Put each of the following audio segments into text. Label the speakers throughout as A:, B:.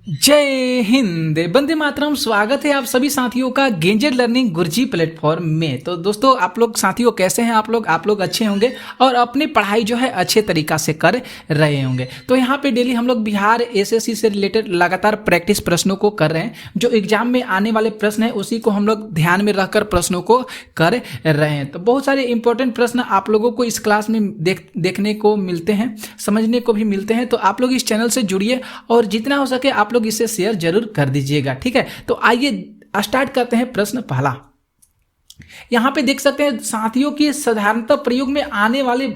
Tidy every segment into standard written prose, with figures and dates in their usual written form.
A: जय हिंद, वंदे मातरम। स्वागत है आप सभी साथियों का गेंजेट लर्निंग गुरुजी प्लेटफॉर्म में। तो दोस्तों, आप लोग साथियों कैसे हैं? आप लोग अच्छे होंगे और अपनी पढ़ाई जो है अच्छे तरीका से कर रहे होंगे। तो यहाँ पे डेली हम लोग बिहार एसएससी से रिलेटेड लगातार प्रैक्टिस प्रश्नों को कर रहे हैं। जो एग्जाम में आने वाले प्रश्न है उसी को हम लोग ध्यान में रखकर प्रश्नों को कर रहे हैं। तो बहुत सारे इंपॉर्टेंट प्रश्न आप लोगों को इस क्लास में देखने को मिलते हैं, समझने को भी मिलते हैं। तो आप लोग इस चैनल से जुड़िए और जितना हो सके आप लोग इसे शेयर जरूर कर दीजिएगा, ठीक है। तो आइए स्टार्ट करते हैं। प्रश्न पहला, यहां पे देख सकते हैं साथियों की साधारणतः प्रयोग में आने वाले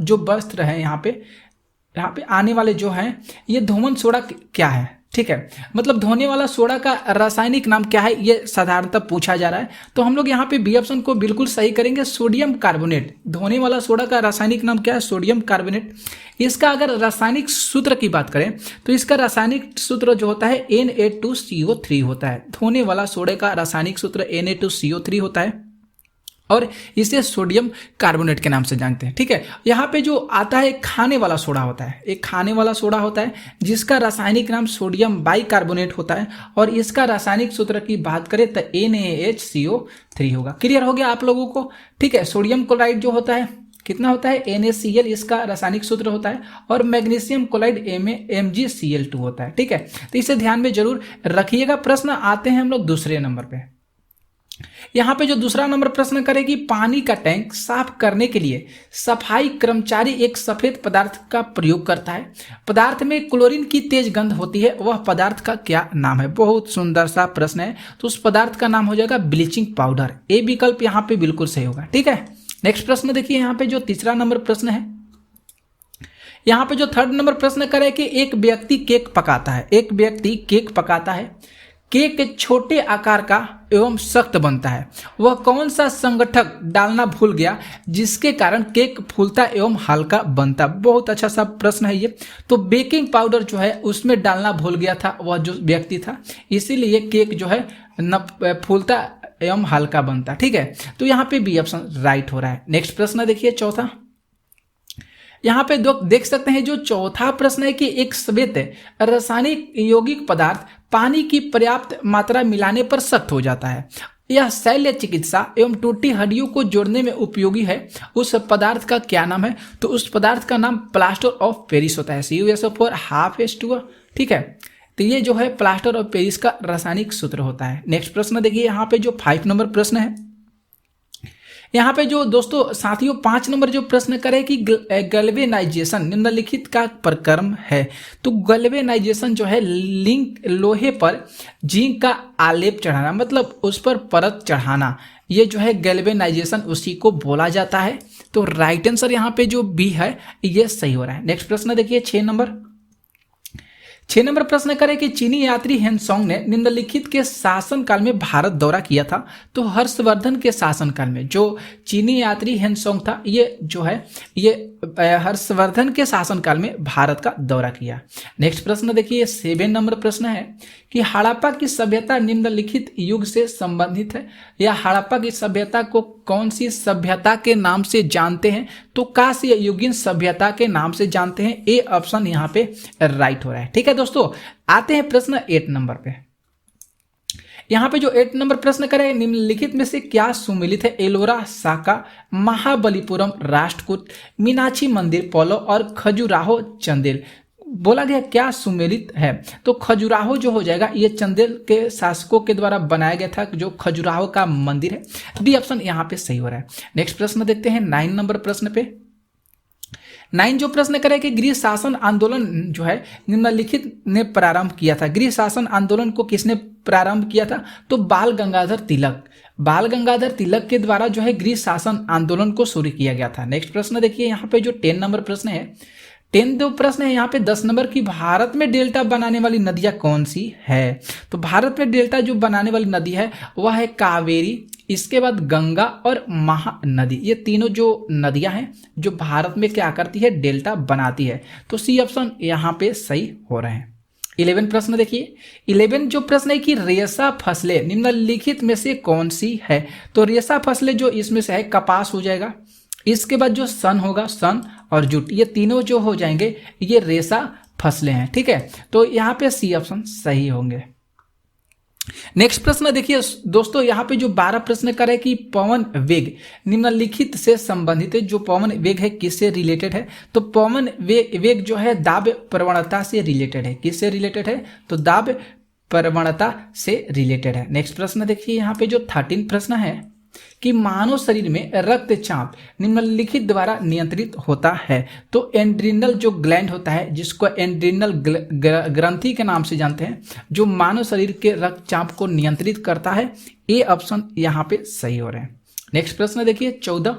A: जो वस्त्र है, यहाँ पे आने वाले जो है ये धोवन सोडा क्या है, ठीक है। मतलब धोने वाला सोडा का रासायनिक नाम क्या है, ये साधारणतः पूछा जा रहा है। तो हम लोग यहाँ पे बी ऑप्शन को बिल्कुल सही करेंगे, सोडियम कार्बोनेट। धोने वाला सोडा का रासायनिक नाम क्या है? Sodium carbonate. इसका अगर रासायनिक सूत्र की बात करें तो इसका रासायनिक सूत्र जो होता है Na2CO3 होता है। धोने वाला सोडे का रासायनिक सूत्र Na2CO3 होता है और इसे सोडियम कार्बोनेट के नाम से जानते हैं, ठीक है। यहाँ पे जो आता है खाने वाला सोडा होता है, एक खाने वाला सोडा होता है जिसका रासायनिक नाम सोडियम बाइकार्बोनेट होता है और इसका रासायनिक सूत्र की बात करें तो NaHCO3 होगा। क्लियर हो गया आप लोगों को, ठीक है। सोडियम क्लोराइड जो होता है कितना होता है? NaCl इसका रासायनिक सूत्र होता है और मैग्नीशियम क्लोराइड MgCl2 होता है, ठीक है। तो इसे ध्यान में जरूर रखिएगा। प्रश्न आते हैं हम लोग दूसरे नंबर पे। यहां पे जो दूसरा नंबर प्रश्न करेगी, पानी का टैंक साफ करने के लिए सफाई कर्मचारी एक सफेद पदार्थ का प्रयोग करता है। पदार्थ में क्लोरीन की तेज गंध होती है, वह पदार्थ का क्या नाम है? बहुत सुंदर सा प्रश्न है। तो उस पदार्थ का नाम हो जाएगा ब्लीचिंग पाउडर। ए विकल्प यहाँ पे बिल्कुल सही होगा, ठीक है। नेक्स्ट प्रश्न देखिए, यहाँ पे जो तीसरा नंबर प्रश्न है, यहाँ पे जो थर्ड नंबर प्रश्न करे कि एक व्यक्ति केक पकाता है। एक व्यक्ति केक पकाता है, केक छोटे आकार का एवं सख्त बनता है। वह कौन सा संगठक डालना भूल गया जिसके कारण केक फूलता एवं हल्का बनता? बहुत अच्छा सा प्रश्न है ये। तो बेकिंग पाउडर जो है उसमें डालना भूल गया था वह जो व्यक्ति था, इसीलिए केक जो है न फूलता एवं हल्का बनता, ठीक है। तो यहाँ पे बी ऑप्शन राइट हो रहा है। नेक्स्ट प्रश्न देखिए चौथा, यहाँ पे देख सकते हैं जो चौथा प्रश्न है कि एक श्वेत रासायनिक यौगिक पदार्थ पानी की पर्याप्त मात्रा मिलाने पर सख्त हो जाता है। यह शल्य चिकित्सा एवं टूटी हड्डियों को जोड़ने में उपयोगी है। उस पदार्थ का क्या नाम है? तो उस पदार्थ का नाम प्लास्टर ऑफ पेरिस होता है, CuSO4 हाफ H2O, ठीक है। तो ये जो है प्लास्टर ऑफ पेरिस का रासायनिक सूत्र होता है। नेक्स्ट प्रश्न देखिए, यहाँ पे जो 5 नंबर प्रश्न है, यहाँ पे जो दोस्तों साथियों 5 नंबर जो प्रश्न करे कि गैल्वेनाइजेशन निम्नलिखित का प्रक्रम है। तो गैल्वेनाइजेशन जो है लिंक लोहे पर जिंक का आलेप चढ़ाना, मतलब उस पर परत चढ़ाना, ये जो है गैल्वेनाइजेशन उसी को बोला जाता है। तो राइट आंसर यहाँ पे जो बी है ये सही हो रहा है। नेक्स्ट प्रश्न देखिए 6 नंबर प्रश्न करें कि चीनी यात्री हेनसोंग ने निम्नलिखित के शासनकाल में भारत दौरा किया था। तो हर्षवर्धन के शासनकाल में जो चीनी यात्री हेनसोंग था ये जो है ये हर्षवर्धन के शासनकाल में भारत का दौरा किया। नेक्स्ट प्रश्न देखिए 7 नंबर प्रश्न है कि हड़प्पा की सभ्यता निम्नलिखित युग से संबंधित है। या हड़प्पा की सभ्यता को कौन सी सभ्यता के नाम से जानते हैं? तो कांस्य युगीन सभ्यता के नाम से जानते हैं। ए ऑप्शन यहाँ पे राइट हो रहा है, ठीक है दोस्तों। आते हैं प्रश्न 8 नंबर पे। यहाँ पे जो 8 नंबर प्रश्न करें, निम्नलिखित में से क्या सुमेलित है? एलोरा साका, महाबलीपुरम राष्ट्रकूट, मीनाक्षी मंदिर पोलो और खजुराहो चंदेल। बोला गया क्या सुमेलित है? तो खजुराहो जो हो जाएगा ये चंदेल के शासकों के द्वारा बनाया गया था, जो खजुराहो का मंदिर है। डी ऑप्शन यहाँ पे सही हो रहा है। नेक्स्ट प्रश्न देखते हैं 9 नंबर प्रश्न पे। 9 जो प्रश्न करे कि गृह शासन आंदोलन जो है निम्नलिखित ने प्रारंभ किया था। गृह शासन आंदोलन को किसने प्रारंभ किया था? तो बाल गंगाधर तिलक के द्वारा जो है गृह शासन आंदोलन को शुरू किया गया था। नेक्स्ट प्रश्न देखिए, यहाँ पे जो 10 नंबर प्रश्न है, 10 जो प्रश्न है यहाँ पे 10 नंबर की, भारत में डेल्टा बनाने वाली नदियां कौन सी है? तो भारत में डेल्टा जो बनाने वाली नदी है वह है कावेरी, इसके बाद गंगा और महानदी। ये तीनों जो नदियां हैं जो भारत में क्या करती है? डेल्टा बनाती है। तो सी ऑप्शन यहाँ पे सही हो रहे हैं। 11 प्रश्न देखिए, 11 जो प्रश्न है कि रेशा फसलें निम्नलिखित में से कौन सी है? तो रेशा फसलें जो इसमें से है कपास हो जाएगा, इसके बाद जो सन होगा, सन और जूट, ये तीनों जो हो जाएंगे ये रेशा फसलें हैं। ठीक है, तो यहाँ पे सी ऑप्शन सही होंगे। नेक्स्ट प्रश्न देखिए दोस्तों, यहाँ पे जो 12 प्रश्न करे कि पवन वेग निम्नलिखित से संबंधित है। जो पवन वेग है किससे रिलेटेड है? तो पवन वेग जो है दाब प्रवणता से रिलेटेड है। किससे रिलेटेड है? तो दाब प्रवणता से रिलेटेड है। नेक्स्ट प्रश्न देखिए, यहाँ पे जो 13 प्रश्न है कि मानव शरीर में रक्तचाप निम्नलिखित द्वारा नियंत्रित होता है। तो एड्रिनल जो ग्लैंड होता है, जिसको एड्रिनल ग्रंथि के नाम से जानते हैं, जो मानव शरीर के रक्तचाप को नियंत्रित करता है। ए ऑप्शन यहाँ पे सही हो रहे हैं। नेक्स्ट प्रश्न देखिए 14,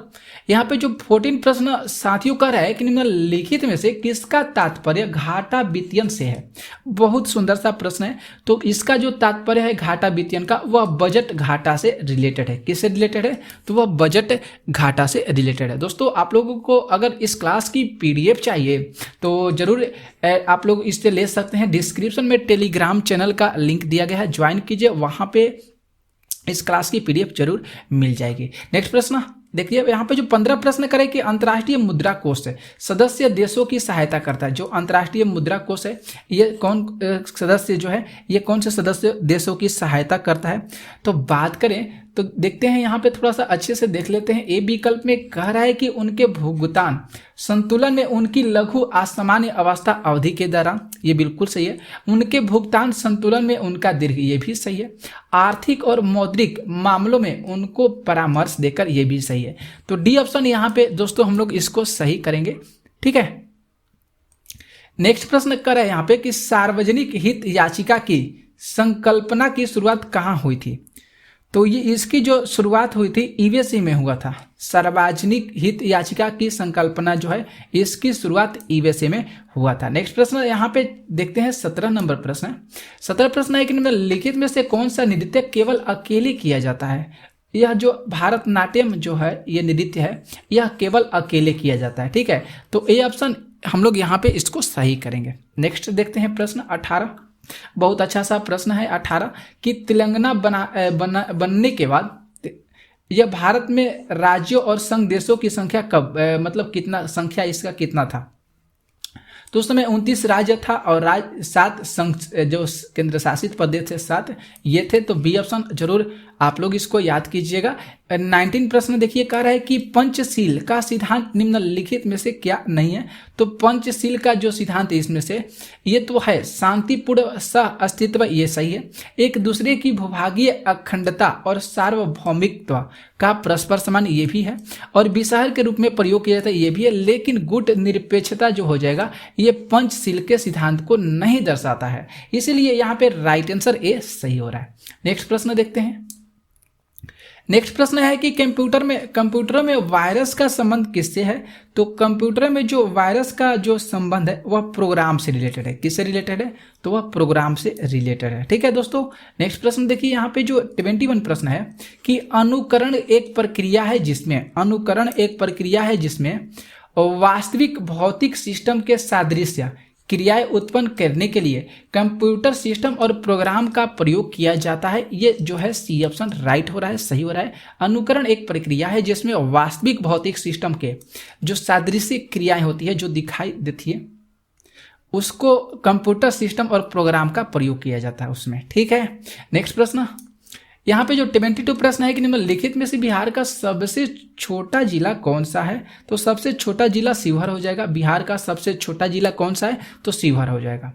A: यहाँ पे जो 14 प्रश्न साथियों का रहा है कि निम्नलिखित में से किसका तात्पर्य घाटा वित्तीयन से है। बहुत सुंदर सा प्रश्न है। तो इसका जो तात्पर्य है घाटा वित्तीयन का, वह बजट घाटा से रिलेटेड है। किससे रिलेटेड है? तो वह बजट घाटा से रिलेटेड है। दोस्तों आप लोगों को अगर इस क्लास की PDF चाहिए तो जरूर आप लोग इससे ले सकते हैं। डिस्क्रिप्शन में टेलीग्राम चैनल का लिंक दिया गया है, ज्वाइन कीजिए, वहां पे इस क्लास की PDF जरूर मिल जाएगी। नेक्स्ट प्रश्न देखिए, यहाँ पे जो 15 प्रश्न करे कि अंतर्राष्ट्रीय मुद्रा कोष है सदस्य देशों की सहायता करता है। जो अंतर्राष्ट्रीय मुद्रा कोष है ये कौन सदस्य जो है, ये कौन से सदस्य देशों की सहायता करता है? तो बात करें तो देखते हैं, यहाँ पे थोड़ा सा अच्छे से देख लेते हैं। ए विकल्प में कह रहा है कि उनके भुगतान संतुलन में उनकी लघु असामान्य अवस्था अवधि के दौरान, ये बिल्कुल सही है। उनके भुगतान संतुलन में उनका दीर्घ, ये भी सही है। आर्थिक और मौद्रिक मामलों में उनको परामर्श देकर, ये भी सही है। तो डी ऑप्शन यहाँ पे दोस्तों हम लोग इसको सही करेंगे। ठीक है, नेक्स्ट प्रश्न कर रहे हैं यहाँ पे कि सार्वजनिक हित याचिका की संकल्पना की शुरुआत कहाँ हुई थी? तो ये इसकी जो शुरुआत हुई थी यूएसए में हुआ था। सार्वजनिक हित याचिका की संकल्पना जो है इसकी शुरुआत यूएसए में हुआ था। नेक्स्ट प्रश्न यहाँ पे देखते हैं 17 नंबर प्रश्न। 17 प्रश्न है कि निम्नलिखित में से कौन सा नृत्य केवल अकेले किया जाता है? यह जो भारतनाट्यम जो है ये नृत्य है, यह केवल अकेले किया जाता है। ठीक है, तो ए ऑप्शन हम लोग यहाँ पे इसको सही करेंगे। नेक्स्ट देखते हैं प्रश्न 18, बहुत अच्छा सा प्रश्न है 18 कि तेलंगाना बनने के बाद यह भारत में राज्यों और संघ देशों की संख्या कब मतलब कितना संख्या इसका कितना था? तो उस समय 29 राज्य था और 7 संघ जो केंद्र शासित प्रदेश थे 7 ये थे। तो बी ऑप्शन जरूर आप लोग इसको याद कीजिएगा। 19 प्रश्न देखिए कह रहा है कि पंचशील का सिद्धांत निम्नलिखित में से क्या नहीं है? तो पंचशील का जो सिद्धांत इसमें से ये तो है शांतिपूर्ण सह अस्तित्व, ये सही है। एक दूसरे की भूभागीय अखंडता और सार्वभौमिकत्व का परस्पर समान, ये भी है। और विषहर के रूप में प्रयोग किया जाता है, ये भी है। लेकिन गुट निरपेक्षता जो हो जाएगा ये पंचशील के सिद्धांत को नहीं दर्शाता है, इसीलिए यहाँ पे राइट आंसर ए सही हो रहा है। नेक्स्ट प्रश्न देखते हैं। नेक्स्ट प्रश्न है कि कंप्यूटर में वायरस का संबंध किससे है? तो कंप्यूटर में जो वायरस का जो संबंध है वह प्रोग्राम से रिलेटेड है। किससे रिलेटेड है? तो वह प्रोग्राम से रिलेटेड है। ठीक है दोस्तों, नेक्स्ट प्रश्न देखिए, यहाँ पे जो 21 प्रश्न है कि अनुकरण एक प्रक्रिया है जिसमें वास्तविक भौतिक सिस्टम के सादृश्य क्रियाएं उत्पन्न करने के लिए कंप्यूटर सिस्टम और प्रोग्राम का प्रयोग किया जाता है। ये जो है सी ऑप्शन राइट हो रहा है, सही हो रहा है। अनुकरण एक प्रक्रिया है जिसमें वास्तविक भौतिक सिस्टम के जो सादृश्य क्रियाएं होती है, जो दिखाई देती है, उसको कंप्यूटर सिस्टम और प्रोग्राम का प्रयोग किया जाता है उसमें। ठीक है, नेक्स्ट प्रश्न यहाँ पे जो 22 प्रश्न है कि निम्नलिखित में से बिहार का सबसे छोटा जिला कौन सा है? तो सबसे छोटा जिला शिवहर हो जाएगा। बिहार का सबसे छोटा जिला कौन सा है? तो शिवहर हो जाएगा।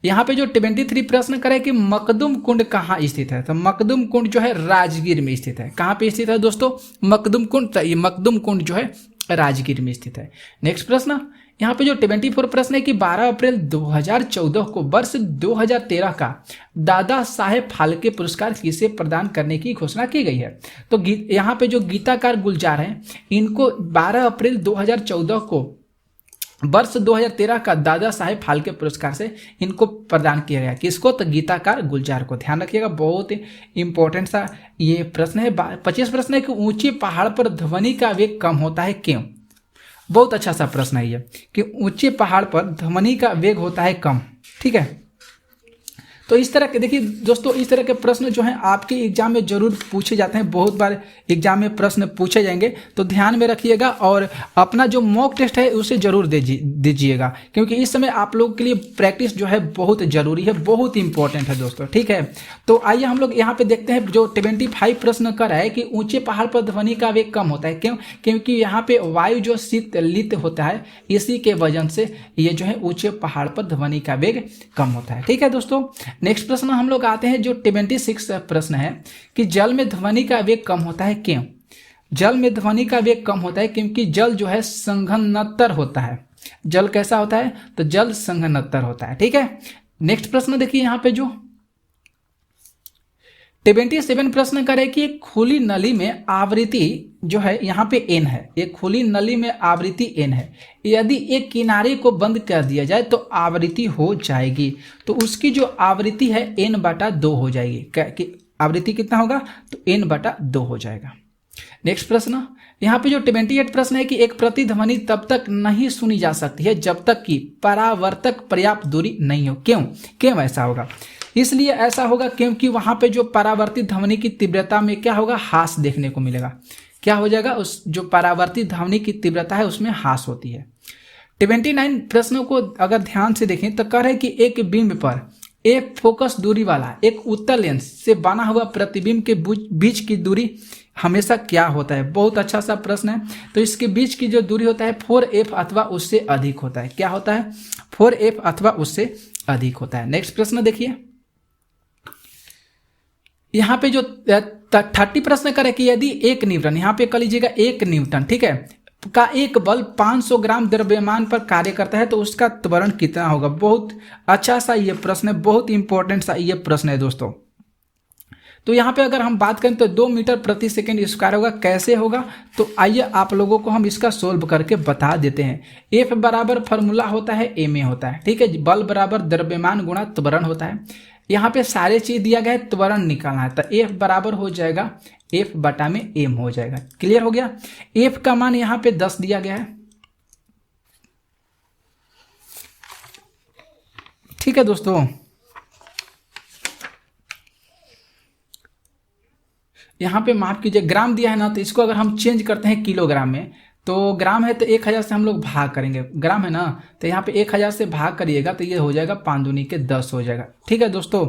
A: यहाँ पे जो 23 प्रश्न करे कि मखदुम कुंड कहाँ स्थित है? तो मखदुम कुंड जो है राजगीर में स्थित है। कहाँ पे स्थित है दोस्तों? मखदुम कुंड। तो ये मखदुम कुंड जो है राजगीर में स्थित है। नेक्स्ट प्रश्न यहाँ पे जो 24 प्रश्न है कि 12 अप्रैल 2014 को वर्ष 2013 का दादा साहेब फाल्के पुरस्कार किसे प्रदान करने की घोषणा की गई है? तो यहाँ पे जो गीताकार गुलजार हैं इनको 12 अप्रैल 2014 को वर्ष 2013 का दादा साहेब फाल्के पुरस्कार से इनको प्रदान किया गया। किसको? तो गीताकार गुलजार को। ध्यान रखिएगा, बहुत इंपॉर्टेंट सा ये प्रश्न है। 25 प्रश्न है कि ऊंचे पहाड़ पर ध्वनि का वेग कम होता है, क्यों? बहुत अच्छा सा प्रश्न है ये कि ऊंचे पहाड़ पर ध्वनि का वेग होता है कम। ठीक है, तो इस तरह के देखिए दोस्तों, इस तरह के प्रश्न जो हैं आपके एग्जाम में जरूर पूछे जाते हैं, बहुत बार एग्जाम में प्रश्न पूछे जाएंगे, तो ध्यान में रखिएगा और अपना जो मॉक टेस्ट है उसे जरूर दीजिएगा, क्योंकि इस समय आप लोगों के लिए प्रैक्टिस जो है बहुत जरूरी है, बहुत इंपॉर्टेंट है दोस्तों। ठीक है, तो आइए हम लोग यहाँ पे देखते हैं जो 25 प्रश्न कर रहा है कि ऊंचे पहाड़ पर ध्वनि का वेग कम होता है। क्यों? क्योंकि यहाँ पे वायु जो शीतलित होता है, इसी के वजह से ये जो है ऊंचे पहाड़ पर ध्वनि का वेग कम होता है। ठीक है दोस्तों, नेक्स्ट प्रश्न हम लोग आते हैं जो 26 प्रश्न है कि जल में ध्वनि का वेग कम होता है। क्यों? जल में ध्वनि का वेग कम होता है क्योंकि जल जो है संघनत्तर होता है। जल कैसा होता है? तो जल संघनत्तर होता है। ठीक है, नेक्स्ट प्रश्न देखिए यहाँ पे जो 27 प्रश्न करे कि एक खुली नली में आवृत्ति जो है यहाँ पे n है, एक खुली नली में आवृत्ति n है, यदि एक किनारे को बंद कर दिया जाए तो आवृत्ति हो जाएगी, तो उसकी जो आवृत्ति है n/2 हो जाएगी। कि आवृत्ति कितना होगा? तो n/2 हो जाएगा। नेक्स्ट प्रश्न यहाँ पे जो 28 प्रश्न है कि एक प्रतिध्वनि तब तक नहीं सुनी जा सकती है जब तक कि परावर्तक पर्याप्त दूरी नहीं हो। क्यों ऐसा होगा? इसलिए ऐसा होगा क्योंकि वहां पे जो परावर्तित ध्वनि की तीव्रता में क्या होगा? ह्रास देखने को मिलेगा। क्या हो जाएगा? उस जो परावर्तित ध्वनि की तीव्रता है उसमें ह्रास होती है। 29 प्रश्नों को अगर ध्यान से देखें तो कह रहे हैं कि एक बिंब पर एक फोकस दूरी वाला एक उत्तल लेंस से बना हुआ प्रतिबिंब के बीच की दूरी हमेशा क्या होता है? बहुत अच्छा सा प्रश्न है। तो इसके बीच की जो दूरी होता है 4f अथवा उससे अधिक होता है। क्या होता है? 4f अथवा उससे अधिक होता है। नेक्स्ट प्रश्न देखिए, यहाँ पे जो 30 प्रश्न करे कि यदि 1 न्यूटन, यहाँ पे कर लीजिएगा 1 न्यूटन, ठीक है, का एक बल 500 ग्राम द्रव्यमान पर कार्य करता है तो उसका त्वरण कितना होगा? बहुत अच्छा सा ये प्रश्न है, बहुत इंपॉर्टेंट सा ये प्रश्न है दोस्तों। तो यहाँ पे अगर हम बात करें तो 2 मीटर प्रति सेकेंड स्क्वायर होगा। कैसे होगा? तो आइए आप लोगों को हम इसका सोल्व करके बता देते हैं। F बराबर फॉर्मूला होता है ma होता है, ठीक है, बल बराबर द्रव्यमान गुणा त्वरण होता है। यहाँ पे सारे चीज दिया गया है, त्वरण निकालना है, तो F बराबर हो जाएगा F/m हो जाएगा। क्लियर हो गया? F का मान यहाँ पे 10 दिया गया है। ठीक है दोस्तों, यहाँ पे माफ कीजिए ग्राम दिया है ना, तो इसको अगर हम चेंज करते हैं किलोग्राम में, तो ग्राम है तो 1000 से हम लोग भाग करेंगे, ग्राम है ना, तो यहाँ पे 1000 से भाग करिएगा तो ये हो जाएगा 5 दूनी के 10 हो जाएगा। ठीक है दोस्तों,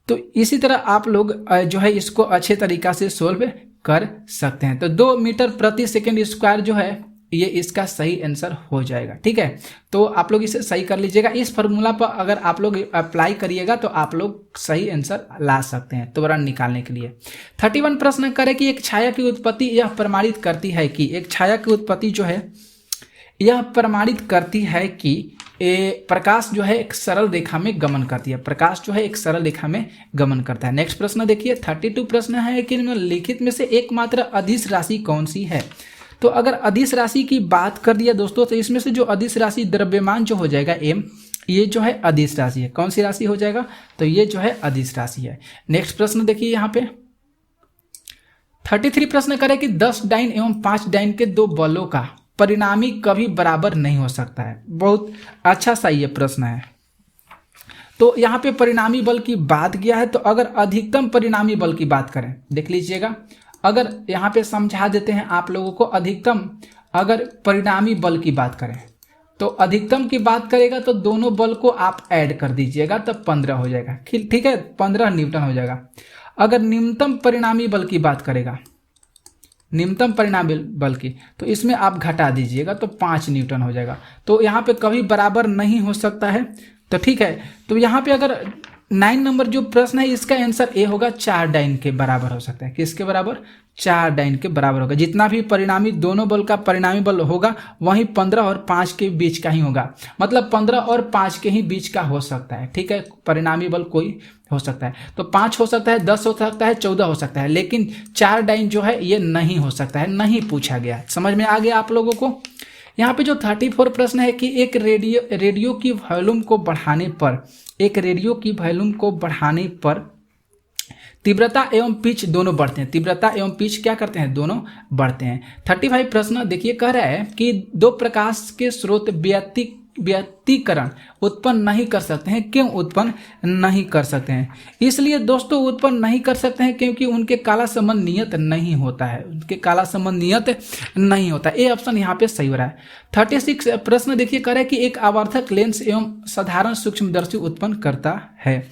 A: तो इसी तरह आप लोग जो है इसको अच्छे तरीका से सोल्व कर सकते हैं। तो 2 मीटर प्रति सेकेंड स्क्वायर जो है ये इसका सही आंसर हो जाएगा। ठीक है, तो आप लोग इसे सही कर लीजिएगा। इस फॉर्मूला पर अगर आप लोग अप्लाई करिएगा तो आप लोग सही आंसर ला सकते हैं त्वरण निकालने के लिए। 31 प्रश्न करें कि एक छाया की उत्पत्ति यह प्रमाणित करती है कि एक छाया की उत्पत्ति जो है यह प्रमाणित करती है कि प्रकाश जो है एक सरल रेखा में गमन करती है। प्रकाश जो है एक सरल रेखा में गमन करता है। नेक्स्ट प्रश्न देखिए, 32 प्रश्न है कि निम्नलिखित में से एकमात्र अदिश राशि कौन सी है? तो अगर अदिश राशि की बात कर दिया दोस्तों, तो इसमें से जो अदिश राशि द्रव्यमान जो हो जाएगा m, ये जो है अदिश राशि है। कौन सी राशि हो जाएगा? तो ये जो है अदिश राशि है। नेक्स्ट प्रश्न देखिए, यहाँ पे 33 प्रश्न करें कि 10 डाइन एवं 5 डाइन के 2 बलों का परिणामी कभी बराबर नहीं हो सकता है। बहुत अच्छा सा ये प्रश्न है। तो यहाँ पे परिणामी बल की बात किया है, तो अगर अधिकतम परिणामी बल की बात करें, देख लीजिएगा, अगर यहाँ पे समझा देते हैं आप लोगों को, अधिकतम अगर परिणामी बल की बात करें तो अधिकतम की बात करेगा तो दोनों बल को आप ऐड कर दीजिएगा तो 15 हो जाएगा। ठीक है, 15 न्यूटन हो जाएगा। अगर निम्नतम परिणामी बल की बात करेगा, निम्नतम परिणामी बल की, तो इसमें आप घटा दीजिएगा तो 5 न्यूटन हो जाएगा। तो यहाँ पे कभी बराबर नहीं हो सकता है। तो ठीक है, तो यहाँ पे अगर 9 नंबर जो प्रश्न है इसका आंसर ए होगा, 4 डाइन के बराबर हो सकता है। किसके बराबर? 4 डाइन के बराबर होगा। जितना भी परिणामी दोनों बल का परिणामी बल होगा वही 15 और 5 के बीच का ही होगा, मतलब 15 और 5 के ही बीच का हो सकता है। ठीक है, परिणामी बल कोई हो सकता है, तो 5 हो सकता है, 10 हो सकता है, 14 हो सकता है, लेकिन 4 डाइन जो है ये नहीं हो सकता है, नहीं पूछा गया। समझ में आ गया आप लोगों को? यहाँ पे जो 34 प्रश्न है कि एक रेडियो की वॉल्यूम को बढ़ाने पर, एक रेडियो की वॉल्यूम को बढ़ाने पर तीव्रता एवं पिच दोनों बढ़ते हैं। तीव्रता एवं पिच क्या करते हैं? दोनों बढ़ते हैं। 35 प्रश्न देखिए, कह रहा है कि 2 प्रकाश के स्रोत व्यतिकरण उत्पन्न नहीं कर सकते हैं। क्यों उत्पन्न नहीं कर सकते हैं? इसलिए दोस्तों उत्पन्न नहीं कर सकते हैं क्योंकि उनके काला संबंध नियत नहीं होता है, उनके काला संबंध नियत नहीं होता। ए ऑप्शन यहाँ पे सही हो रहा है। 36 प्रश्न देखिए, कह रहा है कि एक आवर्धक लेंस एवं साधारण सूक्ष्मदर्शी उत्पन्न करता है।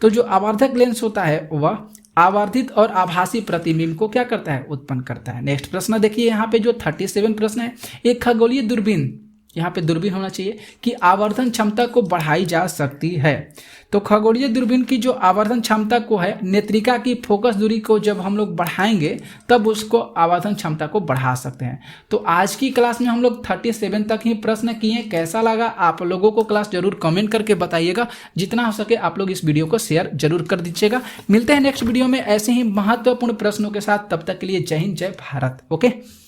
A: तो जो आवर्धक लेंस होता है वह आवर्धित और आभासी प्रतिबिंब को क्या करता है? उत्पन्न करता है। नेक्स्ट प्रश्न देखिए, यहाँ पे जो 37 प्रश्न है, एक खगोलीय दूरबीन, यहाँ पे दूरबीन होना चाहिए, कि आवर्धन क्षमता को बढ़ाई जा सकती है। तो खगोलीय दूरबीन की जो आवर्धन क्षमता को है, नेत्रिका की फोकस दूरी को जब हम लोग बढ़ाएंगे तब उसको आवर्धन क्षमता को बढ़ा सकते हैं। तो आज की क्लास में हम लोग 37 तक ही प्रश्न किए। कैसा लगा आप लोगों को क्लास जरूर कमेंट करके बताइएगा। जितना हो सके आप लोग इस वीडियो को शेयर जरूर कर दीजिएगा। मिलते हैं नेक्स्ट वीडियो में ऐसे ही महत्वपूर्ण प्रश्नों के साथ। तब तक के लिए जय हिंद, जय भारत। ओके।